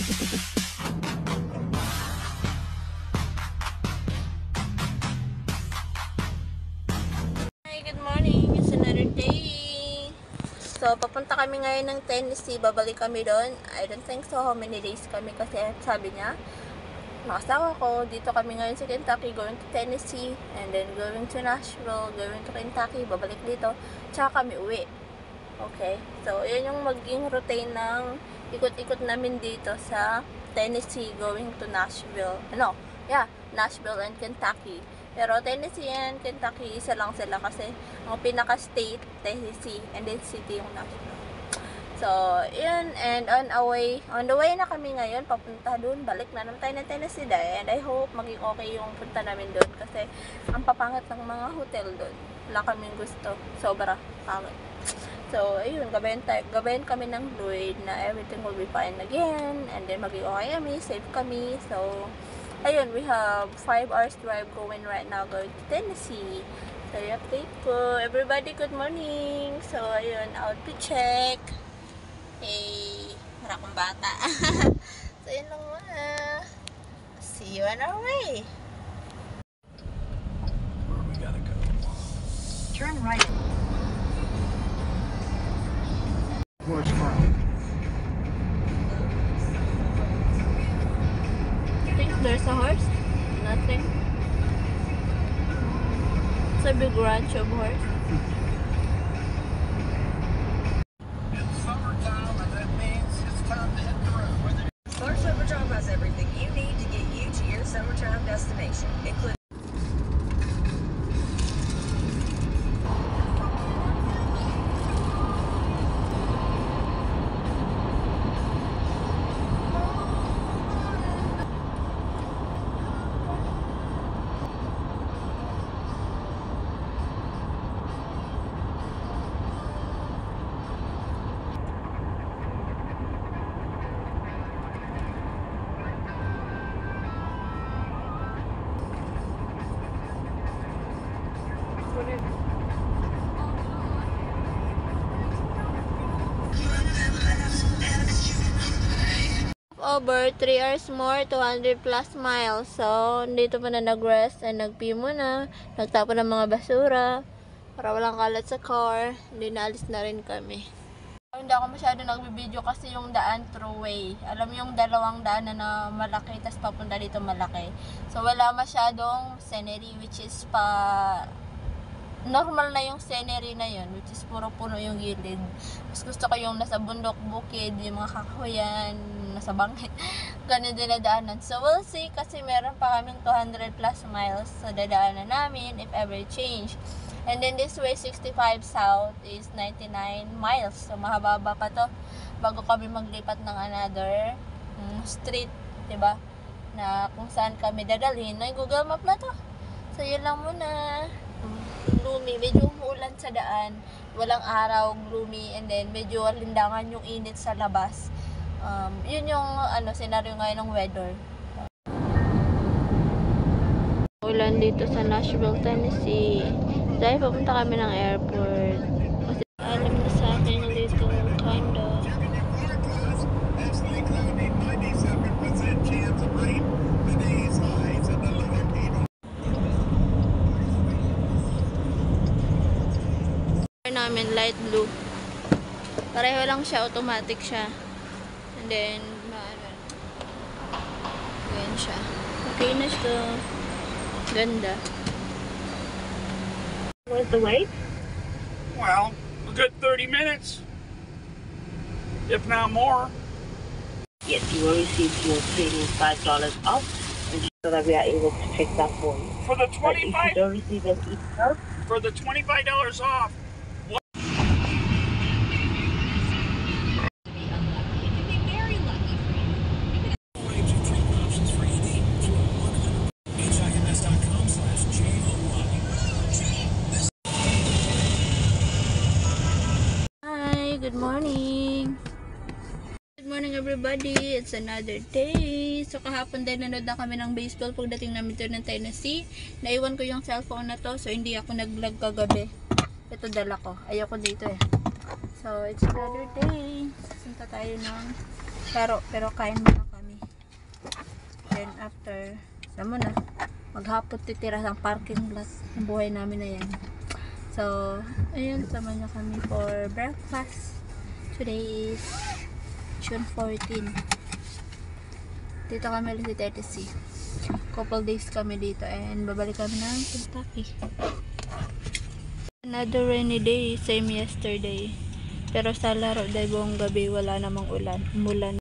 Good morning, it's another day. So, papunta kami ngayon ng Tennessee. Babalik kami doon. I don't think so how many days kami kasi sabi niya, nakasawa ko, dito kami ngayon sa Kentucky, going to Tennessee, and then going to Nashville, going to Kentucky, babalik dito, tsaka kami uwi. Okay? So, yun yung maging routine ng ikot-ikot namin dito sa Tennessee, going to Nashville. Nashville and Kentucky. Pero Tennessee and Kentucky, isa lang sila kasi ang pinaka-state, Tennessee, and then city yung Nashville. So, yun, and on the way na kami ngayon, papunta doon, balik na naman tayo ng Tennessee dahil, and I hope maging okay yung punta namin doon kasi ang papangat ng mga hotel doon. Wala kaming gusto. Sobra pangit. So, ayun, gabayan kami ng Lloyd na everything will be fine again, and then maging okay kami, safe kami. So, ayun, we have 5 hours drive going right now, going to Tennessee. So, i-update ko. Everybody, good morning. So, ayun, outfit check. Hey, mara kong bata. So, yun lang muna. See you on our way. Where we gotta go? Turn right. Horse farm. There's a horse? Nothing. It's a big ranch of horse. It's summertime, and that means it's time to hit the road. Spark Summertime has everything you need to get you to your summertime destination, including Over 3 hours more, 200 plus miles. So, dito pa na nag-rest and nag-pee muna. Nagtapon ng mga basura para walang kalat sa car. Hindi naalis na rin kami. Hindi ako masyado nagbibideo kasi yung daan throughway. Alam mo yung dalawang daan na malaki, tas papunta dito malaki. So, wala masyadong scenery, which is normal na yung scenery na yun, which is puro puno yung gilid. Mas gusto ko yung nasa bundok, bukid, yung mga kahoyan, nasa bangit. Ganun din na daanan. So, we'll see kasi meron pa kaming 200 plus miles sa dadaanan namin if ever change. And then this way, 65 south is 99 miles. So, mahaba pa to bago kami maglipat ng another street, diba? Na kung saan kami dadalhin. Ay, Google Map na to. So, yun lang muna. Gloomy, medyo umuulan sa daan, walang araw, gloomy, and then medyo lindangan yung init sa labas. Yun yung scenario ngayon ng weather. Ulan dito sa Nashville, Tennessee. Dahil papunta kami ng airport. Kasi alam na sa akin ng little condo. Namin light blue. Pareho lang siya, automatic siya. And then ganyan siya. Okay na siya. Ganda. what's the wait? Well, a good 30 minutes, if not more. Yes, you will receive your savings $5 off, and so that we are able to check that for you. For the But if you don't receive an email, for the $25 off. Good morning! Good morning everybody! It's another day! So kahapon din nanood na kami ng baseball pagdating namin to ng Tennessee. Naiwan ko yung cellphone na to, so hindi ako nag-vlog kagabi. Ito dala ko. Ayoko dito eh. So it's another day. Sunta tayo ng pero kain muna kami. Then after, alam mo na, maghapon titira sa parking lot. Ang buhay namin na yan. So, ayun, sama niyo kami for breakfast. Today is June 14. Dito kami ulit sa Tennessee. Couple days kami dito and babalik kami ng Kentucky. Another rainy day, same yesterday. Pero sa laro dahil buong gabi wala namang umulan.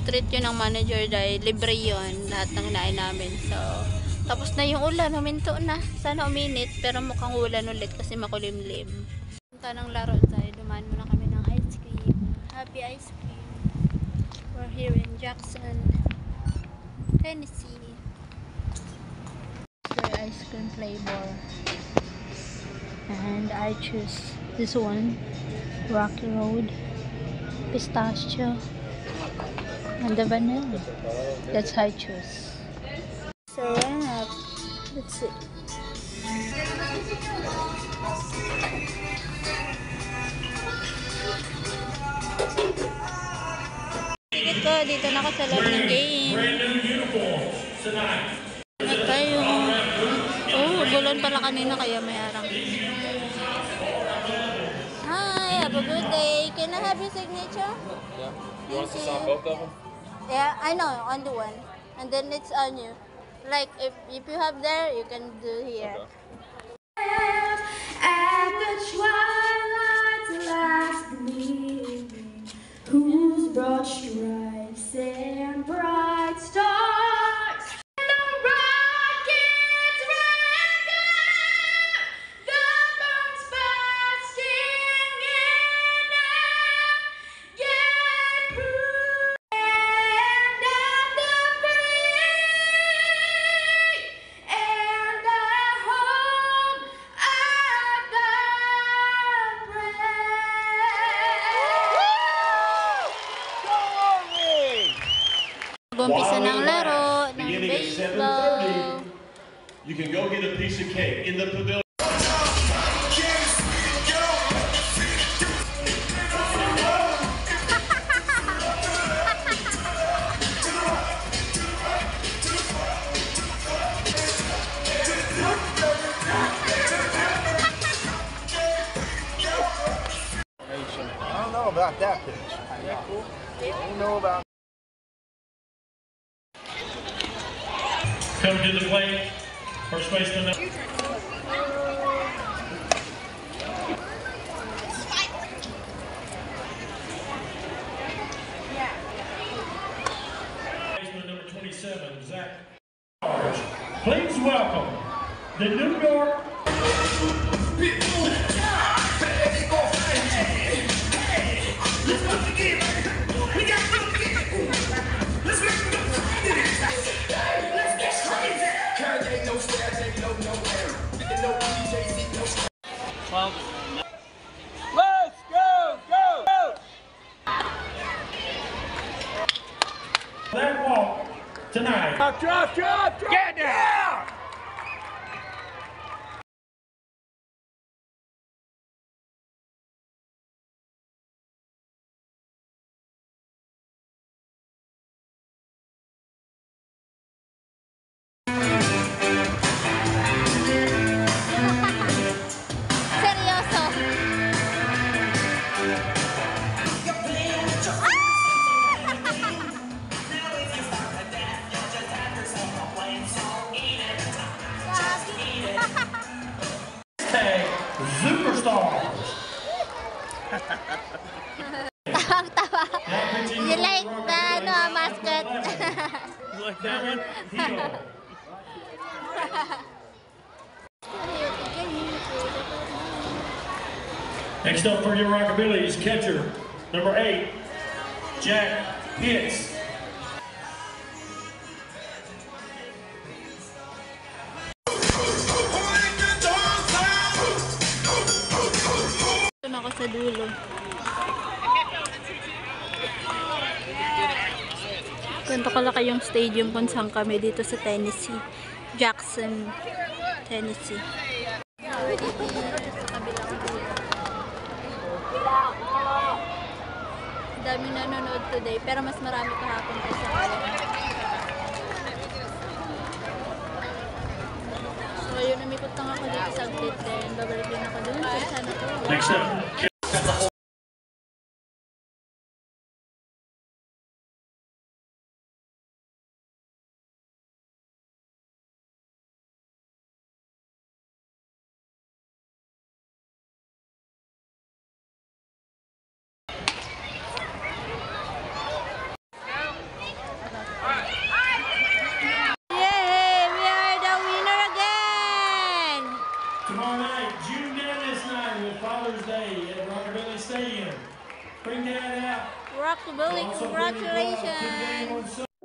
Treat yun ng manager dahil libre yun lahat ng hinain namin. So tapos na yung ulan, huminto na, sana uminit pero mukhang ulan ulit kasi makulimlim. Punta ng laro tayo, dumaan muna kami ng ice cream, Happy Ice Cream. We're here in Jackson, Tennessee. For ice cream flavor, and I choose this one, Rocky Road, pistachio, and the vanilla. That's how I choose. So let's see. Ticket ko, dito na ako sa loob ng game. Ingat tayo. Oh, bulon pala kanina kaya may arang. Hi, have a good day. Can I have your signature? Yeah. You want us to Thank sign you. both of them? Yeah, I know, on the one. And then it's on you. Like, if you have there, you can do here. Okay. At the twilight's last gleaming, whose broad stripes and bright stars, and the rocket's red glare, the birds bursting in air, get through, and at the free, and the home of the Mag-umpisa ng laro, ng Beginning at baseball. 7:30, you can go get a piece of cake in the pavilion. I don't know about that pitch. I don't know about. Come to the plate. First baseman. Baseman number 27, Zach. Please welcome the New York. Let's go, go, go! That walk tonight. Drop! Get down! Seryoso. Tag Superstars. Tawang-tawa. You like the mascot? You like that one? Heel. Next up for your rockabilly is catcher number 8, Jack Pitts. sa dulo. Ganito kalaki yung stadium kung saan kami dito sa Tennessee. Jackson, Tennessee. Dito sa kabilang dulo. Dami nanonood today, pero mas marami kahapon kaysa ngayon. So, yun, umikot lang ako dito sa outlet din. Babalik din ako dun. Kasi sana to. Next up. Yay! We are the winner again! Tomorrow night, June Madness night with Father's Day at Rockabilly Stadium. Bring Dad out. Rockabilly, Also bring the ball to the game congratulations! on Sunday.